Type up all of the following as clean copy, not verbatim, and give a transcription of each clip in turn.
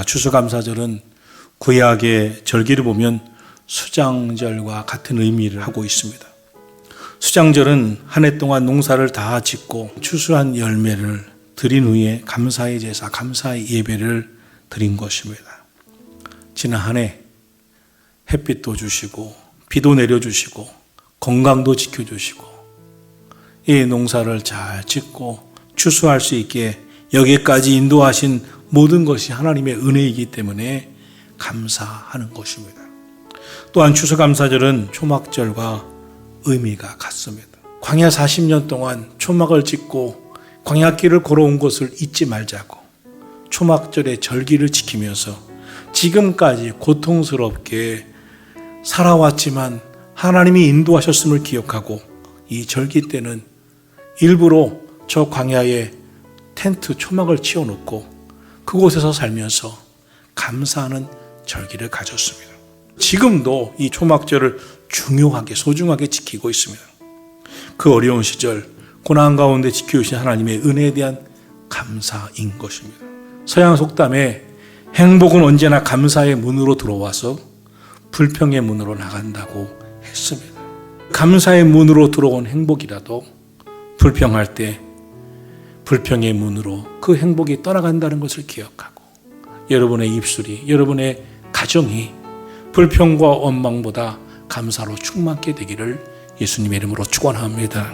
추수감사절은 구약의 절기를 보면 수장절과 같은 의미를 하고 있습니다. 수장절은 한 해 동안 농사를 다 짓고 추수한 열매를 드린 후에 감사의 제사, 감사의 예배를 드린 것입니다. 지난 한 해 햇빛도 주시고 비도 내려주시고 건강도 지켜주시고 이 농사를 잘 짓고 추수할 수 있게 여기까지 인도하신 모든 것이 하나님의 은혜이기 때문에 감사하는 것입니다. 또한 추수감사절은 초막절과 의미가 같습니다. 광야 40년 동안 초막을 짓고 광야길을 걸어온 것을 잊지 말자고 초막절의 절기를 지키면서 지금까지 고통스럽게 살아왔지만 하나님이 인도하셨음을 기억하고 이 절기 때는 일부러 저 광야에 텐트 초막을 치워놓고 그곳에서 살면서 감사하는 절기를 가졌습니다. 지금도 이 초막절을 중요하게 소중하게 지키고 있습니다. 그 어려운 시절 고난 가운데 지켜주신 하나님의 은혜에 대한 감사인 것입니다. 서양 속담에 행복은 언제나 감사의 문으로 들어와서 불평의 문으로 나간다고 했습니다. 감사의 문으로 들어온 행복이라도 불평할 때 불평의 문으로 그 행복이 떠나간다는 것을 기억하고 여러분의 입술이, 여러분의 가정이 불평과 원망보다 감사로 충만케 되기를 예수님의 이름으로 축원합니다.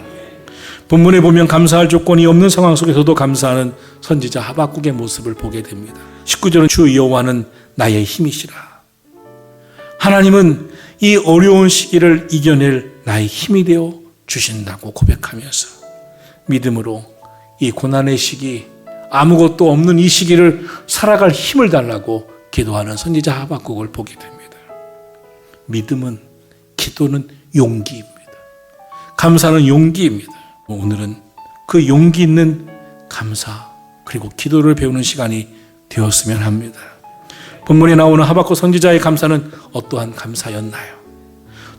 본문에 보면 감사할 조건이 없는 상황 속에서도 감사하는 선지자 하박국의 모습을 보게 됩니다. 19절은 주 여호와는 나의 힘이시라. 하나님은 이 어려운 시기를 이겨낼 나의 힘이 되어 주신다고 고백하면서 믿음으로 이 고난의 시기, 아무것도 없는 이 시기를 살아갈 힘을 달라고 기도하는 선지자 하박국을 보게 됩니다. 믿음은, 기도는 용기입니다. 감사는 용기입니다. 오늘은 그 용기 있는 감사 그리고 기도를 배우는 시간이 되었으면 합니다. 본문에 나오는 하박국 선지자의 감사는 어떠한 감사였나요?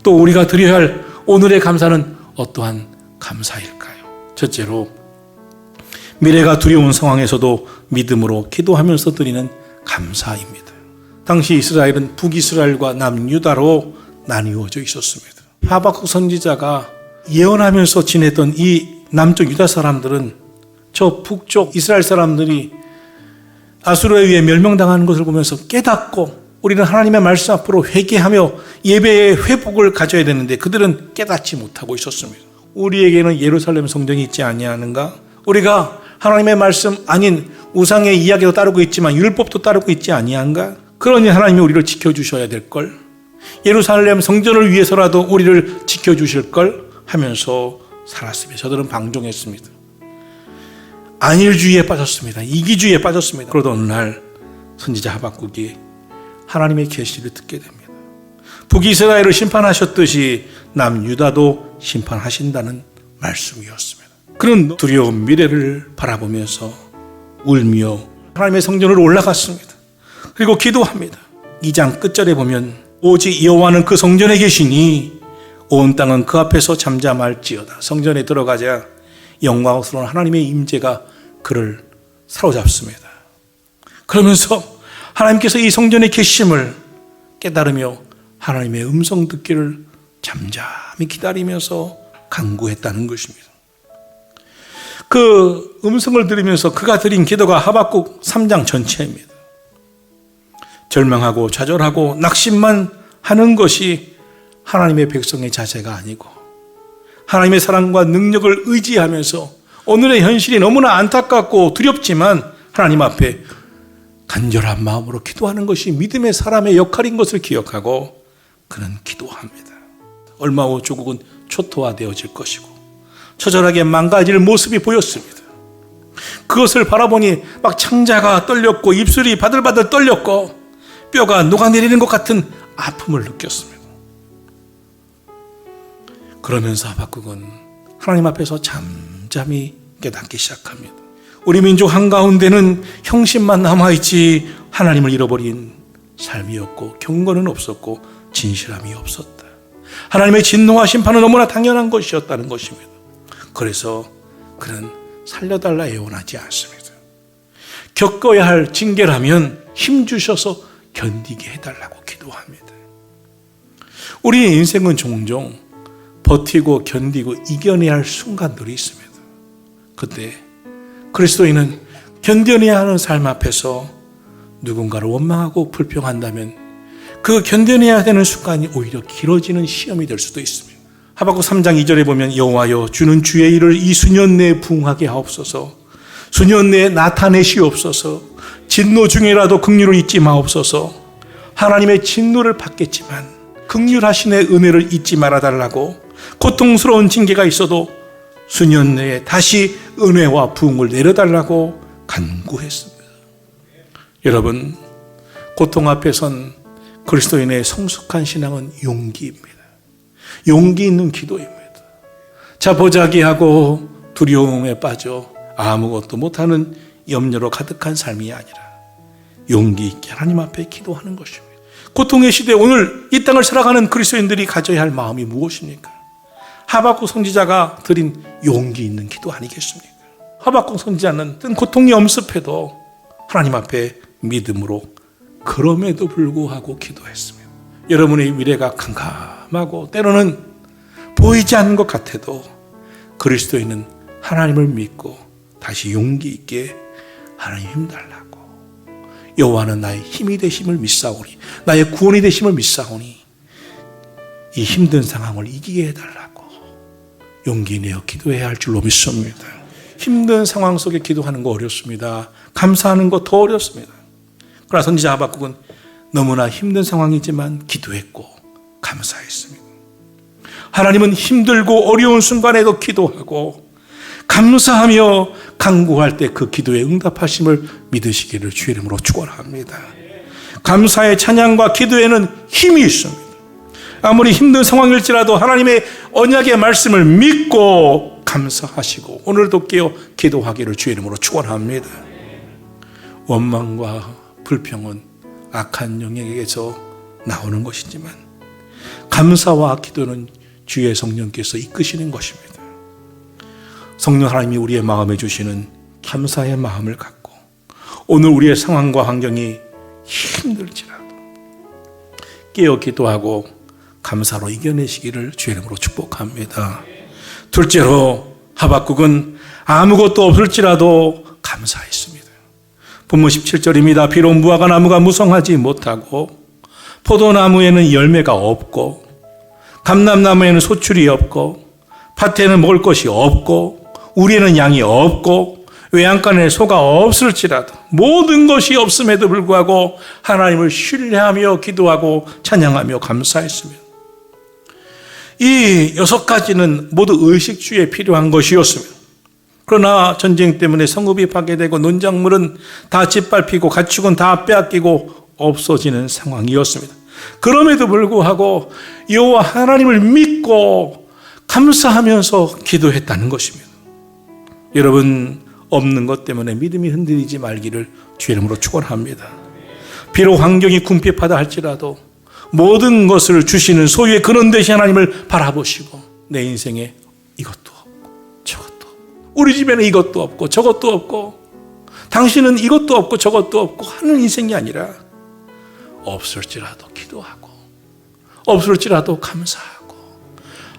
또 우리가 드려야 할 오늘의 감사는 어떠한 감사일까요? 첫째로 미래가 두려운 상황에서도 믿음으로 기도하면서 드리는 감사입니다. 당시 이스라엘은 북이스라엘과 남유다로 나뉘어져 있었습니다. 하박국 선지자가 예언하면서 지냈던 이 남쪽 유다 사람들은 저 북쪽 이스라엘 사람들이 아수르에 의해 멸망당하는 것을 보면서 깨닫고 우리는 하나님의 말씀 앞으로 회개하며 예배의 회복을 가져야 되는데 그들은 깨닫지 못하고 있었습니다. 우리에게는 예루살렘 성전이 있지 아니하는가? 우리가 하나님의 말씀 아닌 우상의 이야기도 따르고 있지만 율법도 따르고 있지 아니한가? 그러니 하나님이 우리를 지켜주셔야 될걸. 예루살렘 성전을 위해서라도 우리를 지켜주실걸 하면서 살았습니다. 저들은 방종했습니다. 안일주의에 빠졌습니다. 이기주의에 빠졌습니다. 그러던 어느 날 선지자 하박국이 하나님의 계시를 듣게 됩니다. 북이스라엘을 심판하셨듯이 남유다도 심판하신다는 말씀이었습니다. 그는 두려운 미래를 바라보면서 울며 하나님의 성전으로 올라갔습니다. 그리고 기도합니다. 2장 끝절에 보면 오직 여호와는 그 성전에 계시니 온 땅은 그 앞에서 잠잠할지어다. 성전에 들어가자 영광스러운 하나님의 임재가 그를 사로잡습니다. 그러면서 하나님께서 이 성전에 계심을 깨달으며 하나님의 음성 듣기를 잠잠히 기다리면서 간구했다는 것입니다. 그 음성을 들으면서 그가 드린 기도가 하박국 3장 전체입니다. 절망하고 좌절하고 낙심만 하는 것이 하나님의 백성의 자세가 아니고 하나님의 사랑과 능력을 의지하면서 오늘의 현실이 너무나 안타깝고 두렵지만 하나님 앞에 간절한 마음으로 기도하는 것이 믿음의 사람의 역할인 것을 기억하고 그는 기도합니다. 얼마 후 조국은 초토화되어질 것이고 처절하게 망가질 모습이 보였습니다. 그것을 바라보니 막 창자가 떨렸고 입술이 바들바들 떨렸고 뼈가 녹아내리는 것 같은 아픔을 느꼈습니다. 그러면서 하박국은 하나님 앞에서 잠잠히 깨닫기 시작합니다. 우리 민족 한가운데는 형식만 남아있지 하나님을 잃어버린 삶이었고 경건은 없었고 진실함이 없었다. 하나님의 진노와 심판은 너무나 당연한 것이었다는 것입니다. 그래서 그는 살려달라 애원하지 않습니다. 겪어야 할 징계라면 힘주셔서 견디게 해달라고 기도합니다. 우리의 인생은 종종 버티고 견디고 이겨내야 할 순간들이 있습니다. 그때 그리스도인은 견뎌내야 하는 삶 앞에서 누군가를 원망하고 불평한다면 그 견뎌내야 되는 순간이 오히려 길어지는 시험이 될 수도 있습니다. 하박국 3장 2절에 보면 여호와여 주는 주의 일을 이 수년 내에 부응하게 하옵소서. 수년 내에 나타내시옵소서. 진노 중에라도 긍휼을 잊지 마옵소서. 하나님의 진노를 받겠지만 긍휼하신의 은혜를 잊지 말아달라고 고통스러운 징계가 있어도 수년 내에 다시 은혜와 부흥을 내려달라고 간구했습니다. 여러분, 고통 앞에 선 그리스도인의 성숙한 신앙은 용기입니다. 용기 있는 기도입니다. 자포자기하고 두려움에 빠져 아무것도 못하는 염려로 가득한 삶이 아니라 용기 있게 하나님 앞에 기도하는 것입니다. 고통의 시대 오늘 이 땅을 살아가는 그리스도인들이 가져야 할 마음이 무엇입니까? 하박국 선지자가 드린 용기 있는 기도 아니겠습니까? 하박국 선지자는 어떤 고통이 엄습해도 하나님 앞에 믿음으로 그럼에도 불구하고 기도했습니다. 여러분의 미래가 캄캄하고 때로는 보이지 않는 것 같아도 그리스도인은 하나님을 믿고 다시 용기 있게 하나님 힘 달라고, 여호와는 나의 힘이 되심을 믿사오니, 나의 구원이 되심을 믿사오니 이 힘든 상황을 이기게 해달라고 용기 내어 기도해야 할 줄로 믿습니다. 힘든 상황 속에 기도하는 거 어렵습니다. 감사하는 거 더 어렵습니다. 그러나 선지자 하박국은 너무나 힘든 상황이지만 기도했고 감사했습니다. 하나님은 힘들고 어려운 순간에도 기도하고 감사하며 간구할 때 그 기도에 응답하심을 믿으시기를 주의 이름으로 축원합니다. 감사의 찬양과 기도에는 힘이 있습니다. 아무리 힘든 상황일지라도 하나님의 언약의 말씀을 믿고 감사하시고 오늘도 깨어 기도하기를 주의 이름으로 축원합니다. 원망과 불평은 악한 영역에서 나오는 것이지만 감사와 기도는 주의 성령께서 이끄시는 것입니다. 성령 하나님이 우리의 마음에 주시는 감사의 마음을 갖고 오늘 우리의 상황과 환경이 힘들지라도 깨어 기도하고 감사로 이겨내시기를 주의 이름으로 축복합니다. 둘째로 하박국은 아무것도 없을지라도 감사했습니다. 본문 17절입니다. 비록 무화과 나무가 무성하지 못하고 포도나무에는 열매가 없고 감람나무에는 소출이 없고 밭에는 먹을 것이 없고 우리에는 양이 없고 외양간에 소가 없을지라도 모든 것이 없음에도 불구하고 하나님을 신뢰하며 기도하고 찬양하며 감사했습니다. 이 6가지는 모두 의식주에 필요한 것이었습니다. 그러나 전쟁 때문에 성읍이 파괴되고 논작물은 다 짓밟히고 가축은 다 빼앗기고 없어지는 상황이었습니다. 그럼에도 불구하고 여호와 하나님을 믿고 감사하면서 기도했다는 것입니다. 여러분, 없는 것 때문에 믿음이 흔들리지 말기를 주의 이름으로 축원합니다. 비록 환경이 궁핍하다 할지라도 모든 것을 주시는 소유의 근원 되신 하나님을 바라보시고 내 인생에 이것도 없고 저것도 없고 우리 집에는 이것도 없고 저것도 없고 당신은 이것도 없고 저것도 없고 하는 인생이 아니라 없을지라도 기도하고 없을지라도 감사하고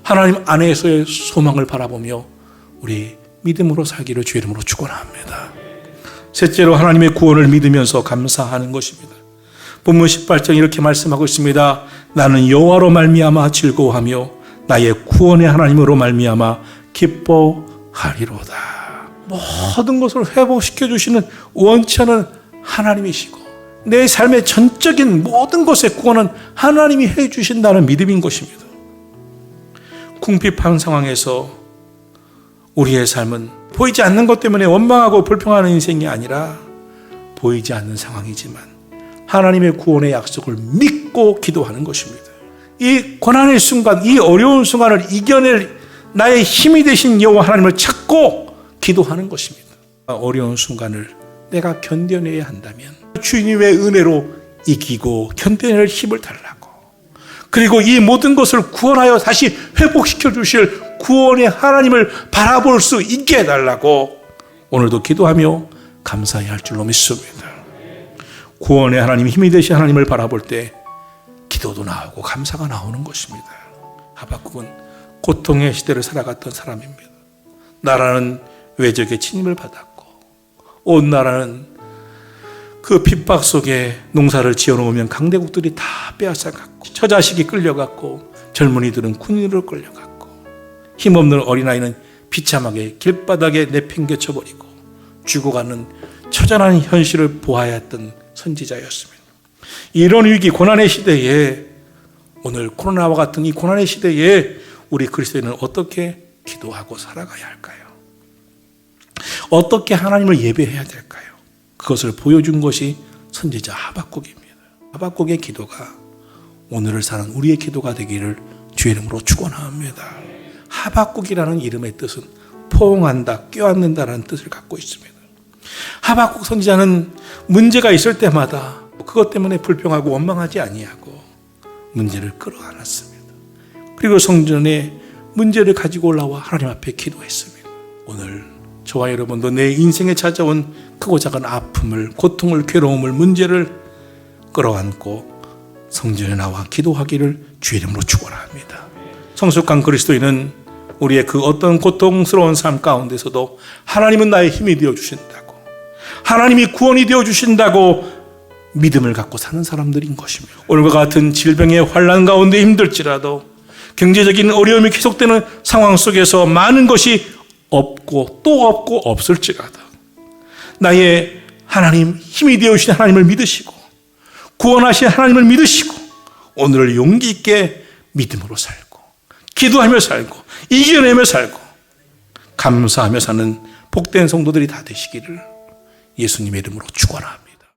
하나님 안에서의 소망을 바라보며 우리 믿음으로 살기를 주의 이름으로 축원합니다. 셋째로 하나님의 구원을 믿으면서 감사하는 것입니다. 본문 18절 이렇게 말씀하고 있습니다. 나는 여호와로 말미암아 즐거워하며 나의 구원의 하나님으로 말미암아 기뻐하리로다. 모든 것을 회복시켜 주시는 원천은 하나님이시고 내 삶의 전적인 모든 것의 구원은 하나님이 해 주신다는 믿음인 것입니다. 궁핍한 상황에서 우리의 삶은 보이지 않는 것 때문에 원망하고 불평하는 인생이 아니라 보이지 않는 상황이지만 하나님의 구원의 약속을 믿고 기도하는 것입니다. 이 고난의 순간, 이 어려운 순간을 이겨낼 나의 힘이 되신 여호와 하나님을 찾고 기도하는 것입니다. 어려운 순간을 내가 견뎌내야 한다면 주님의 은혜로 이기고 견뎌낼 힘을 달라고, 그리고 이 모든 것을 구원하여 다시 회복시켜 주실 구원의 하나님을 바라볼 수 있게 해달라고 오늘도 기도하며 감사해야 할 줄로 믿습니다. 구원의 하나님, 힘이 되신 하나님을 바라볼 때 기도도 나오고 감사가 나오는 것입니다. 하박국은 고통의 시대를 살아갔던 사람입니다. 나라는 외적의 침입을 받았고 온 나라는 그 핍박 속에 농사를 지어놓으면 강대국들이 다 빼앗아갔고 처자식이 끌려갔고 젊은이들은 군인으로 끌려갔고 힘없는 어린아이는 비참하게 길바닥에 내팽개쳐버리고 죽어가는 처절한 현실을 보아야 했던 선지자였습니다. 이런 위기, 고난의 시대에 오늘 코로나와 같은 이 고난의 시대에 우리 그리스도인은 어떻게 기도하고 살아가야 할까요? 어떻게 하나님을 예배해야 될까요? 그것을 보여준 것이 선지자 하박국입니다. 하박국의 기도가 오늘을 사는 우리의 기도가 되기를 주의 이름으로 축원합니다. 하박국이라는 이름의 뜻은 포옹한다, 껴안는다라는 뜻을 갖고 있습니다. 하박국 선지자는 문제가 있을 때마다 그것 때문에 불평하고 원망하지 아니하고 문제를 끌어안았습니다. 그리고 성전에 문제를 가지고 올라와 하나님 앞에 기도했습니다. 오늘 저와 여러분도 내 인생에 찾아온 크고 작은 아픔을, 고통을, 괴로움을, 문제를 끌어안고 성전에 나와 기도하기를 주의 이름으로 축원합니다. 성숙한 그리스도인은 우리의 그 어떤 고통스러운 삶 가운데서도 하나님은 나의 힘이 되어주신다고, 하나님이 구원이 되어주신다고 믿음을 갖고 사는 사람들인 것입니다. 오늘과 같은 질병의 환난 가운데 힘들지라도 경제적인 어려움이 계속되는 상황 속에서 많은 것이 없고 또 없고 없을지라도 나의 하나님, 힘이 되어주신 하나님을 믿으시고 구원하신 하나님을 믿으시고 오늘을 용기 있게 믿음으로 살고 기도하며 살고 이겨내며 살고 감사하며 사는 복된 성도들이 다 되시기를 예수님의 이름으로 축원합니다.